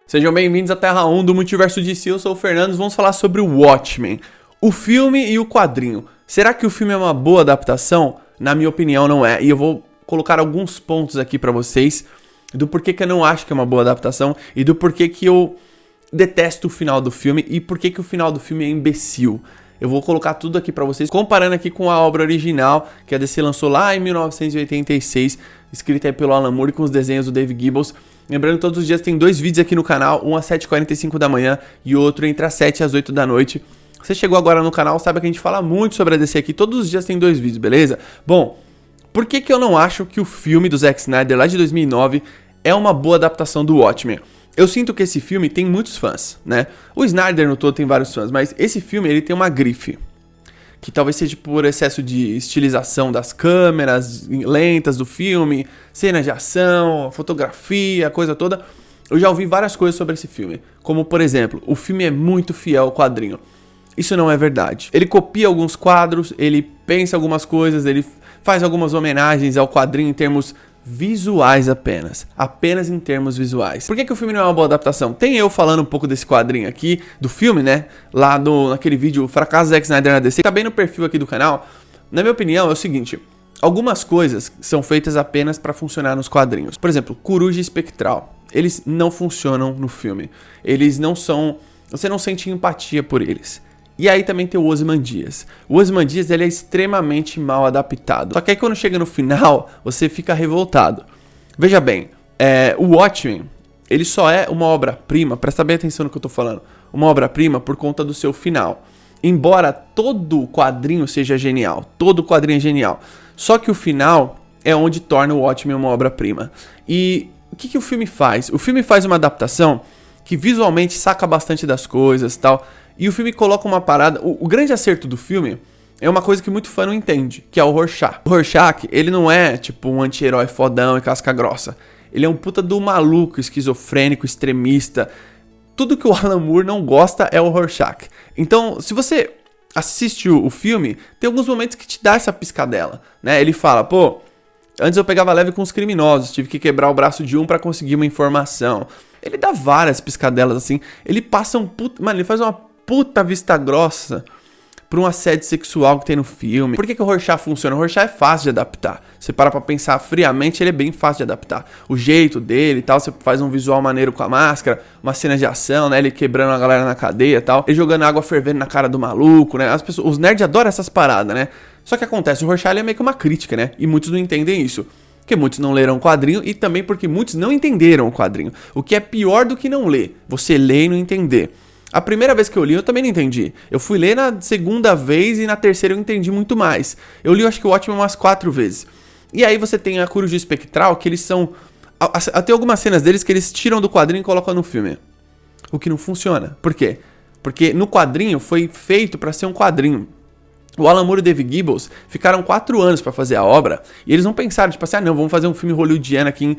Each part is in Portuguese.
Sejam bem-vindos à Terra 1 do Multiverso DC, eu sou o Fernando, vamos falar sobre o Watchmen, o filme e o quadrinho. Será que o filme é uma boa adaptação? Na minha opinião não é, e eu vou colocar alguns pontos aqui pra vocês do porquê que eu não acho que é uma boa adaptação e do porquê que eu detesto o final do filme e porquê que o final do filme é imbecil. Eu vou colocar tudo aqui pra vocês, comparando aqui com a obra original, que a DC lançou lá em 1986, escrita aí pelo Alan Moore com os desenhos do Dave Gibbons. Lembrando que todos os dias tem dois vídeos aqui no canal, um às 7h45 da manhã e outro entre as 7 e as 8 da noite. Você chegou agora no canal, sabe que a gente fala muito sobre a DC aqui, todos os dias tem dois vídeos, beleza? Bom, por que que eu não acho que o filme do Zack Snyder, lá de 2009, é uma boa adaptação do Watchmen? Eu sinto que esse filme tem muitos fãs, né? O Snyder no todo tem vários fãs, mas esse filme ele tem uma grife. Que talvez seja por excesso de estilização das câmeras lentas do filme, cenas de ação, fotografia, a coisa toda. Eu já ouvi várias coisas sobre esse filme, como por exemplo, o filme é muito fiel ao quadrinho. Isso não é verdade. Ele copia alguns quadros, ele pensa algumas coisas, ele faz algumas homenagens ao quadrinho em termos visuais apenas em termos visuais. Por que que o filme não é uma boa adaptação? Tem eu falando um pouco desse quadrinho aqui, do filme, né? Lá naquele vídeo, o fracasso do Zack Snyder na DC, tá bem no perfil aqui do canal. Na minha opinião, é o seguinte, algumas coisas são feitas apenas para funcionar nos quadrinhos. Por exemplo, Coruja Espectral. Eles não funcionam no filme. Eles não são... Você não sente empatia por eles. E aí também tem o Ozymandias. O Ozymandias ele é extremamente mal adaptado. Só que aí quando chega no final, você fica revoltado. Veja bem, o Watchmen, ele só é uma obra-prima, presta bem atenção no que eu tô falando, uma obra-prima por conta do seu final. Embora todo quadrinho seja genial, todo quadrinho é genial, só que o final é onde torna o Watchmen uma obra-prima. E o que que o filme faz? O filme faz uma adaptação que visualmente saca bastante das coisas e tal. E o filme coloca uma parada... O grande acerto do filme é uma coisa que muito fã não entende, que é o Rorschach. O Rorschach, ele não é tipo um anti-herói fodão e casca grossa. Ele é um puta do maluco, esquizofrênico, extremista. Tudo que o Alan Moore não gosta é o Rorschach. Então, se você assiste o filme, tem alguns momentos que te dá essa piscadela, né? Ele fala, pô, antes eu pegava leve com os criminosos, tive que quebrar o braço de um pra conseguir uma informação. Ele dá várias piscadelas assim, ele passa um puta... Mano, ele faz uma puta vista grossa pra um assédio sexual que tem no filme. Por que que o Rorschach funciona? O Rorschach é fácil de adaptar. Você para pra pensar friamente, ele é bem fácil de adaptar. O jeito dele e tal, você faz um visual maneiro com a máscara, uma cena de ação, né? Ele quebrando a galera na cadeia e tal. Ele jogando água fervendo na cara do maluco, né? Os nerds adoram essas paradas, né? Só que acontece, o Rorschach ele é meio que uma crítica, né? E muitos não entendem isso. Porque muitos não leram o quadrinho e também porque muitos não entenderam o quadrinho. O que é pior do que não ler. Você lê e não entender. A primeira vez que eu li, eu também não entendi. Eu fui ler na segunda vez e na terceira eu entendi muito mais. Eu li, eu acho que o Watchmen umas 4 vezes. E aí você tem a Coruja Espectral, que eles são... Tem algumas cenas deles que eles tiram do quadrinho e colocam no filme. O que não funciona. Por quê? Porque no quadrinho foi feito pra ser um quadrinho. O Alan Moore e o Dave Gibbons ficaram 4 anos pra fazer a obra. E eles não pensaram, tipo assim, não, vamos fazer um filme hollywoodiano aqui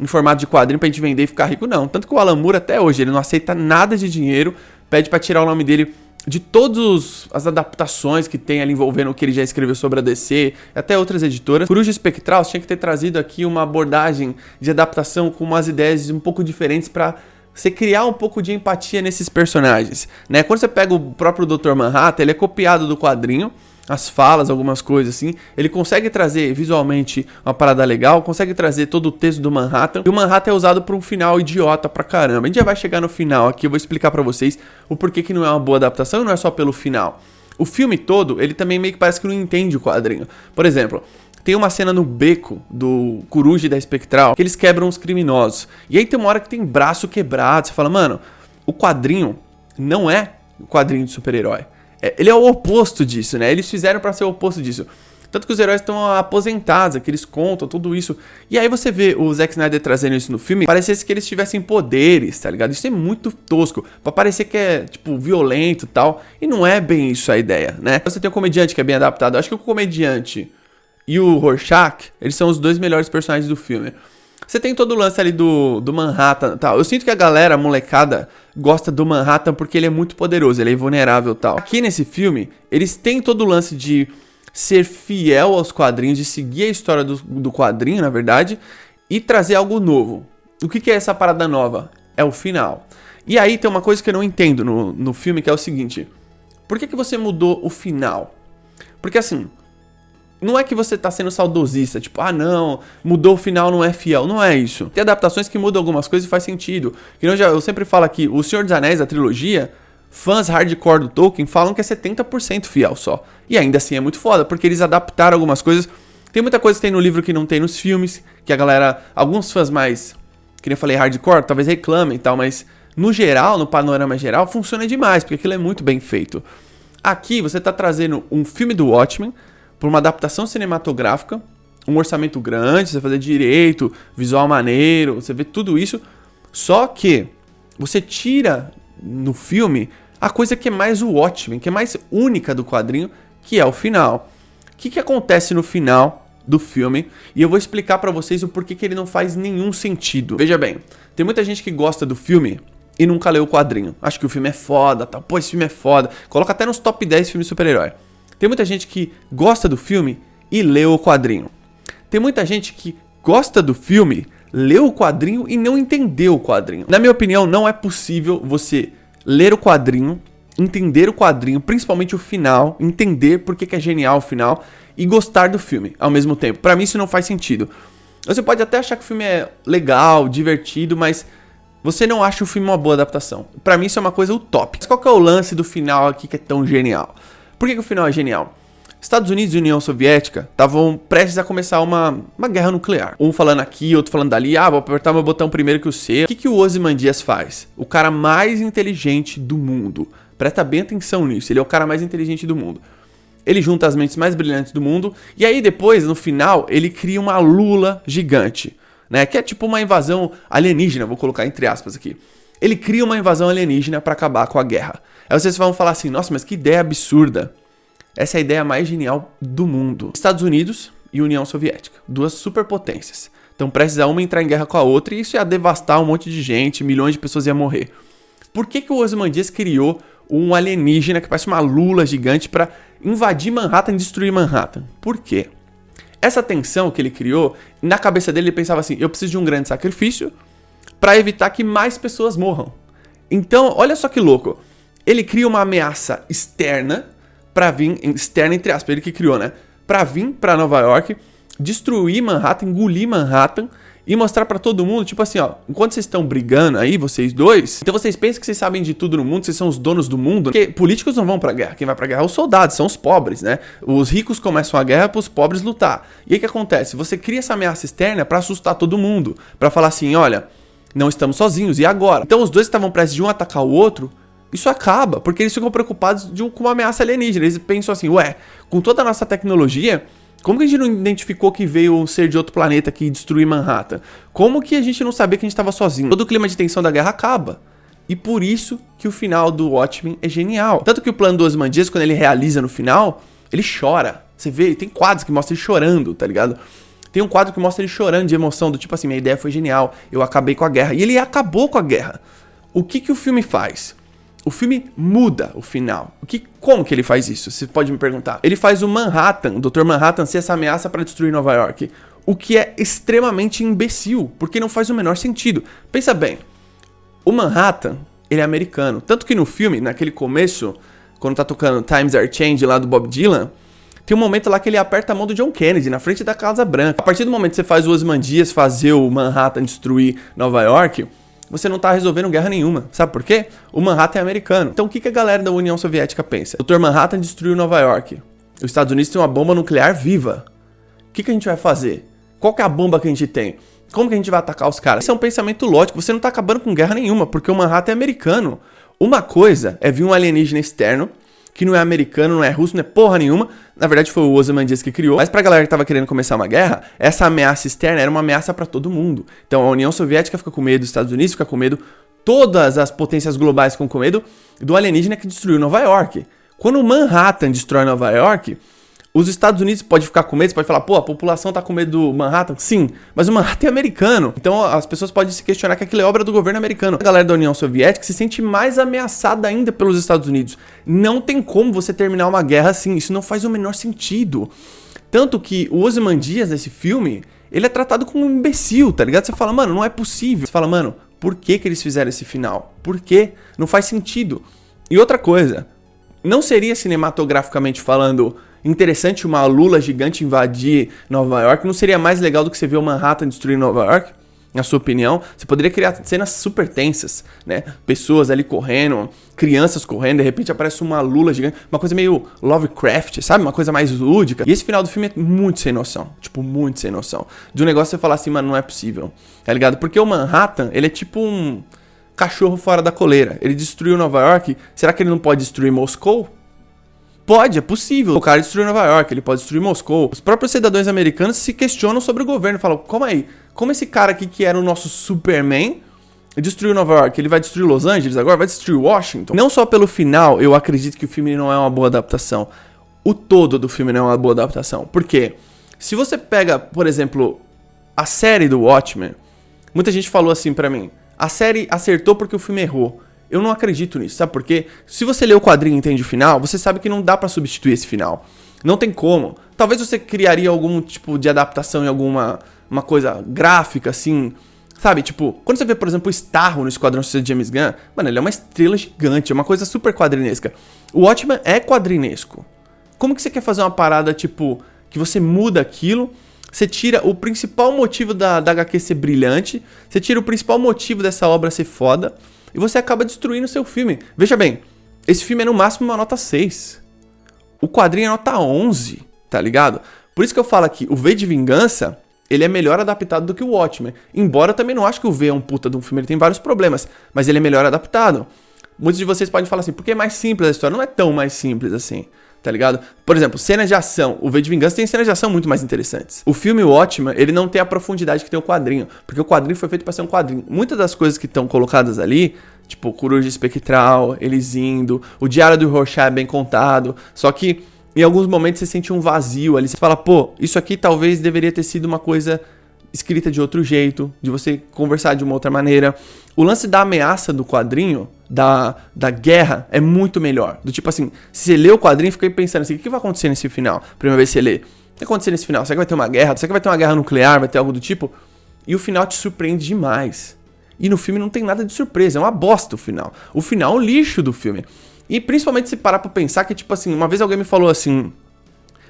em formato de quadrinho pra gente vender e ficar rico, não. Tanto que o Alan Moore até hoje, ele não aceita nada de dinheiro, pede pra tirar o nome dele de todas as adaptações que tem ali envolvendo o que ele já escreveu sobre a DC, até outras editoras. Coruja Espectral tinha que ter trazido aqui uma abordagem de adaptação com umas ideias um pouco diferentes pra você criar um pouco de empatia nesses personagens, né? Quando você pega o próprio Dr. Manhattan, ele é copiado do quadrinho, as falas, algumas coisas assim, ele consegue trazer visualmente uma parada legal, consegue trazer todo o texto do Manhattan, e o Manhattan é usado por um final idiota pra caramba. A gente já vai chegar no final aqui, eu vou explicar pra vocês o porquê que não é uma boa adaptação e não é só pelo final. O filme todo, ele também meio que parece que não entende o quadrinho. Por exemplo, tem uma cena no beco do Coruja e da Espectral, que eles quebram os criminosos. E aí tem uma hora que tem braço quebrado, você fala, mano, o quadrinho não é o quadrinho de super-herói. Ele é o oposto disso, né? Eles fizeram pra ser o oposto disso. Tanto que os heróis estão aposentados, que eles contam tudo isso. E aí você vê o Zack Snyder trazendo isso no filme, parecesse que eles tivessem poderes, tá ligado? Isso é muito tosco, pra parecer que é, tipo, violento e tal. E não é bem isso a ideia, né? Você tem o comediante que é bem adaptado. Eu acho que o comediante e o Rorschach, eles são os dois melhores personagens do filme. Você tem todo o lance ali do Manhattan e tal. Eu sinto que a galera, a molecada, gosta do Manhattan porque ele é muito poderoso, ele é invulnerável e tal. Aqui nesse filme, eles têm todo o lance de ser fiel aos quadrinhos, de seguir a história do quadrinho, na verdade, e trazer algo novo. O que é essa parada nova? é o final. E aí tem uma coisa que eu não entendo no filme, que é o seguinte: por que você mudou o final? Porque assim, não é que você tá sendo saudosista, tipo, ah não, mudou o final, não é fiel. Não é isso. Tem adaptações que mudam algumas coisas e faz sentido. Eu sempre falo aqui, O Senhor dos Anéis, a trilogia, fãs hardcore do Tolkien falam que é 70% fiel só. E ainda assim é muito foda, porque eles adaptaram algumas coisas. Tem muita coisa que tem no livro que não tem nos filmes, que a galera, alguns fãs mais, que nem eu falei, hardcore, talvez reclamem e tal, mas no geral, no panorama geral, funciona demais, porque aquilo é muito bem feito. Aqui você tá trazendo um filme do Watchmen por uma adaptação cinematográfica, um orçamento grande, você fazer direito, visual maneiro, você vê tudo isso, só que você tira no filme a coisa que é mais o Watchmen, que é mais única do quadrinho, que é o final. O que acontece no final do filme? E eu vou explicar pra vocês o porquê que ele não faz nenhum sentido. Veja bem, tem muita gente que gosta do filme e nunca leu o quadrinho. Acho que o filme é foda, tal. Pô, esse filme é foda. Coloca até nos top 10 filmes de super-herói. Tem muita gente que gosta do filme e leu o quadrinho. Tem muita gente que gosta do filme, leu o quadrinho e não entendeu o quadrinho. Na minha opinião, não é possível você ler o quadrinho, entender o quadrinho, principalmente o final, entender por que é genial o final e gostar do filme ao mesmo tempo. Pra mim isso não faz sentido. Você pode até achar que o filme é legal, divertido, mas você não acha o filme uma boa adaptação. Pra mim isso é uma coisa utópica. Mas qual que é o lance do final aqui que é tão genial? Por que o final é genial? Estados Unidos e União Soviética estavam prestes a começar uma guerra nuclear. Um falando aqui, outro falando dali. Ah, vou apertar meu botão primeiro que o seu. O que o Ozymandias faz? O cara mais inteligente do mundo. Presta bem atenção nisso. Ele é o cara mais inteligente do mundo. Ele junta as mentes mais brilhantes do mundo. E aí depois, no final, ele cria uma lula gigante, né? Que é tipo uma invasão alienígena, vou colocar entre aspas aqui. Ele cria uma invasão alienígena para acabar com a guerra. Aí vocês vão falar assim, nossa, mas que ideia absurda. Essa é a ideia mais genial do mundo. Estados Unidos e União Soviética, duas superpotências. Então precisa uma entrar em guerra com a outra e isso ia devastar um monte de gente, milhões de pessoas iam morrer. Por que o Ozymandias criou um alienígena que parece uma lula gigante para invadir Manhattan e destruir Manhattan? Por quê? Essa tensão que ele criou, na cabeça dele ele pensava assim, eu preciso de um grande sacrifício para evitar que mais pessoas morram. Então, olha só que louco. Ele cria uma ameaça externa pra vir, externa entre aspas, ele que criou, né? Pra vir pra Nova York, destruir Manhattan, engolir Manhattan e mostrar pra todo mundo, tipo assim, ó, enquanto vocês estão brigando aí, vocês dois, então vocês pensam que vocês sabem de tudo no mundo, vocês são os donos do mundo, porque políticos não vão pra guerra, quem vai pra guerra é os soldados, são os pobres, né? Os ricos começam a guerra pros pobres lutar. E aí o que acontece? Você cria essa ameaça externa pra assustar todo mundo, pra falar assim, olha, não estamos sozinhos, e agora? Então os dois estavam prestes de um atacar o outro, isso acaba, porque eles ficam preocupados com uma ameaça alienígena. Eles pensam assim, ué, com toda a nossa tecnologia, como que a gente não identificou que veio um ser de outro planeta que destruir Manhattan? Como que a gente não sabia que a gente estava sozinho? Todo o clima de tensão da guerra acaba. E por isso que o final do Watchmen é genial. Tanto que o plano do Ozymandias, quando ele realiza no final, ele chora. Você vê, tem quadros que mostram ele chorando, tá ligado? Tem um quadro que mostra ele chorando de emoção, do tipo assim, minha ideia foi genial, eu acabei com a guerra. E ele acabou com a guerra. O que o filme faz? O filme muda o final. Como que ele faz isso? Você pode me perguntar. Ele faz o Manhattan, o Dr. Manhattan, ser essa ameaça para destruir Nova York. O que é extremamente imbecil, porque não faz o menor sentido. Pensa bem, o Manhattan, ele é americano. Tanto que no filme, naquele começo, quando tá tocando Times Are Changing lá do Bob Dylan, tem um momento lá que ele aperta a mão do John Kennedy, na frente da Casa Branca. A partir do momento que você faz o Ozymandias fazer o Manhattan destruir Nova York, você não tá resolvendo guerra nenhuma. Sabe por quê? O Manhattan é americano. Então o que a galera da União Soviética pensa? O Dr. Manhattan destruiu Nova York. Os Estados Unidos têm uma bomba nuclear viva. O que a gente vai fazer? Qual que é a bomba que a gente tem? Como que a gente vai atacar os caras? Esse é um pensamento lógico. Você não tá acabando com guerra nenhuma, porque o Manhattan é americano. Uma coisa é vir um alienígena externo, que não é americano, não é russo, não é porra nenhuma. Na verdade foi o Ozymandias que criou. Mas pra galera que tava querendo começar uma guerra, essa ameaça externa era uma ameaça pra todo mundo. Então a União Soviética fica com medo, os Estados Unidos fica com medo, todas as potências globais ficam com medo do alienígena que destruiu Nova York. Quando o Manhattan destrói Nova York, os Estados Unidos podem ficar com medo, você pode falar, pô, a população tá com medo do Manhattan? Sim, mas o Manhattan é americano. Então as pessoas podem se questionar que aquilo é obra do governo americano. A galera da União Soviética se sente mais ameaçada ainda pelos Estados Unidos. Não tem como você terminar uma guerra assim, isso não faz o menor sentido. Tanto que o Ozymandias nesse filme, ele é tratado como um imbecil, tá ligado? Você fala, mano, não é possível. Você fala, mano, por que eles fizeram esse final? Por quê? Não faz sentido. E outra coisa, não seria cinematograficamente falando interessante uma lula gigante invadir Nova York? Não seria mais legal do que você ver o Manhattan destruir Nova York? Na sua opinião, você poderia criar cenas super tensas, né? Pessoas ali correndo, crianças correndo, de repente aparece uma lula gigante, uma coisa meio Lovecraft, sabe? Uma coisa mais lúdica. E esse final do filme é muito sem noção, tipo, muito sem noção. De um negócio você falar assim, mano, não é possível, tá ligado? Porque o Manhattan, ele é tipo um cachorro fora da coleira. Ele destruiu Nova York, será que ele não pode destruir Moscou? Pode, é possível. O cara destruiu Nova York, ele pode destruir Moscou. Os próprios cidadãos americanos se questionam sobre o governo. Falam, como aí? Como esse cara aqui que era o nosso Superman destruiu Nova York? Ele vai destruir Los Angeles agora? Vai destruir Washington? Não só pelo final, eu acredito que o filme não é uma boa adaptação. O todo do filme não é uma boa adaptação. Por quê? Se você pega, por exemplo, a série do Watchmen, muita gente falou assim pra mim, a série acertou porque o filme errou. Eu não acredito nisso, sabe por quê? Se você lê o quadrinho e entende o final, você sabe que não dá pra substituir esse final. Não tem como. Talvez você criaria algum tipo de adaptação em alguma uma coisa gráfica, assim, sabe? Tipo, quando você vê, por exemplo, o Starro no Esquadrão Suicida de James Gunn, mano, ele é uma estrela gigante, é uma coisa super quadrinesca. O Watchmen é quadrinesco. Como que você quer fazer uma parada, tipo, que você muda aquilo, você tira o principal motivo da HQ ser brilhante, você tira o principal motivo dessa obra ser foda, e você acaba destruindo o seu filme. Veja bem, esse filme é no máximo uma nota 6. O quadrinho é nota 11, tá ligado? Por isso que eu falo aqui, o V de Vingança, ele é melhor adaptado do que o Watchmen. Embora eu também não acho que o V é um puta de um filme, ele tem vários problemas, mas ele é melhor adaptado. Muitos de vocês podem falar assim, porque é mais simples a história. Não é tão mais simples assim, tá ligado? Por exemplo, cenas de ação. O V de Vingança tem cenas de ação muito mais interessantes. O filme Watchmen, ele não tem a profundidade que tem o quadrinho, porque o quadrinho foi feito pra ser um quadrinho. Muitas das coisas que estão colocadas ali, tipo Coruja Espectral, eles indo, o Diário do Rorschach é bem contado, só que em alguns momentos você sente um vazio ali, você fala, pô, isso aqui talvez deveria ter sido uma coisa escrita de outro jeito, de você conversar de uma outra maneira. O lance da ameaça do quadrinho, da guerra, é muito melhor. Do tipo assim, se você lê o quadrinho, fica aí pensando assim, o que vai acontecer nesse final? Primeira vez que você lê, o que vai acontecer nesse final? Será que vai ter uma guerra? Será que vai ter uma guerra nuclear? Vai ter algo do tipo? E o final te surpreende demais. E no filme não tem nada de surpresa, é uma bosta o final. O final é um lixo do filme. E principalmente se parar pra pensar que, tipo assim, uma vez alguém me falou assim,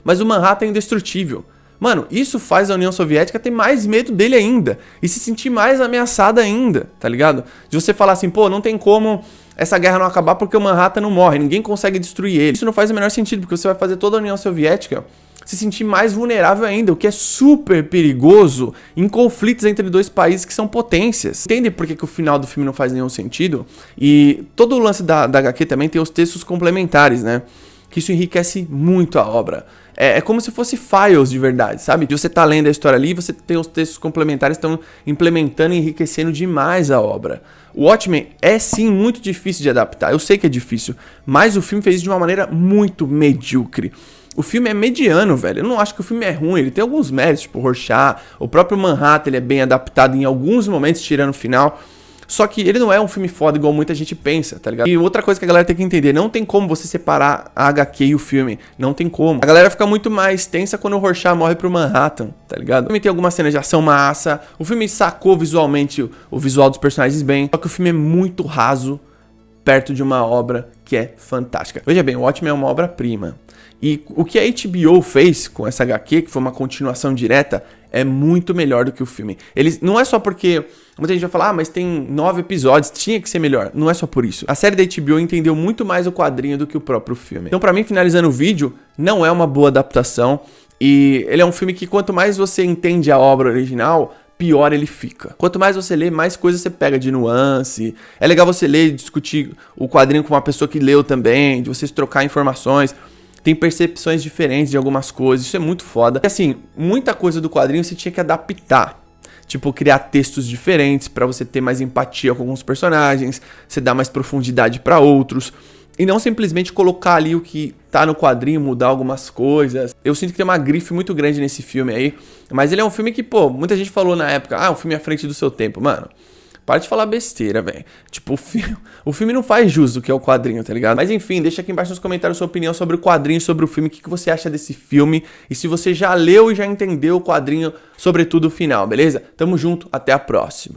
mas o Manhattan é indestrutível. Mano, isso faz a União Soviética ter mais medo dele ainda. E se sentir mais ameaçada ainda, tá ligado? De você falar assim, pô, não tem como essa guerra não acabar porque o Manhattan não morre, ninguém consegue destruir ele. Isso não faz o menor sentido, porque você vai fazer toda a União Soviética se sentir mais vulnerável ainda, o que é super perigoso em conflitos entre dois países que são potências. Entende por que o final do filme não faz nenhum sentido? E todo o lance da HQ também tem os textos complementares, né? Que isso enriquece muito a obra. É como se fosse files de verdade, sabe? De você tá lendo a história ali, você tem os textos complementares que estão implementando e enriquecendo demais a obra. O Watchmen é sim muito difícil de adaptar, eu sei que é difícil, mas o filme fez isso de uma maneira muito medíocre. O filme é mediano, velho. Eu não acho que o filme é ruim. Ele tem alguns méritos, tipo o Rorschach. O próprio Manhattan, ele é bem adaptado em alguns momentos, tirando o final. Só que ele não é um filme foda igual muita gente pensa, tá ligado? E outra coisa que a galera tem que entender, não tem como você separar a HQ e o filme. Não tem como. A galera fica muito mais tensa quando o Rorschach morre pro Manhattan, tá ligado? O filme tem algumas cenas de ação massa. O filme sacou visualmente o visual dos personagens bem. Só que o filme é muito raso perto de uma obra que é fantástica. Veja bem, o Watchmen é uma obra-prima. E o que a HBO fez com essa HQ, que foi uma continuação direta, é muito melhor do que o filme. Eles, não é só porque muita gente vai falar, mas tem 9 episódios, tinha que ser melhor. Não é só por isso. A série da HBO entendeu muito mais o quadrinho do que o próprio filme. Então, pra mim, finalizando o vídeo, não é uma boa adaptação. E ele é um filme que quanto mais você entende a obra original, pior ele fica. Quanto mais você lê, mais coisas você pega de nuance. É legal você ler e discutir o quadrinho com uma pessoa que leu também, de vocês trocar informações. Tem percepções diferentes de algumas coisas, isso é muito foda. E assim, muita coisa do quadrinho você tinha que adaptar. Tipo, criar textos diferentes pra você ter mais empatia com alguns personagens, você dar mais profundidade pra outros. E não simplesmente colocar ali o que tá no quadrinho, mudar algumas coisas. Eu sinto que tem uma grife muito grande nesse filme aí. Mas ele é um filme que, pô, muita gente falou na época, um filme à frente do seu tempo. Mano, para de falar besteira, velho. Tipo, o filme não faz jus do que é o quadrinho, tá ligado? Mas enfim, deixa aqui embaixo nos comentários sua opinião sobre o quadrinho, sobre o filme, o que você acha desse filme. E se você já leu e já entendeu o quadrinho, sobretudo o final, beleza? Tamo junto, até a próxima.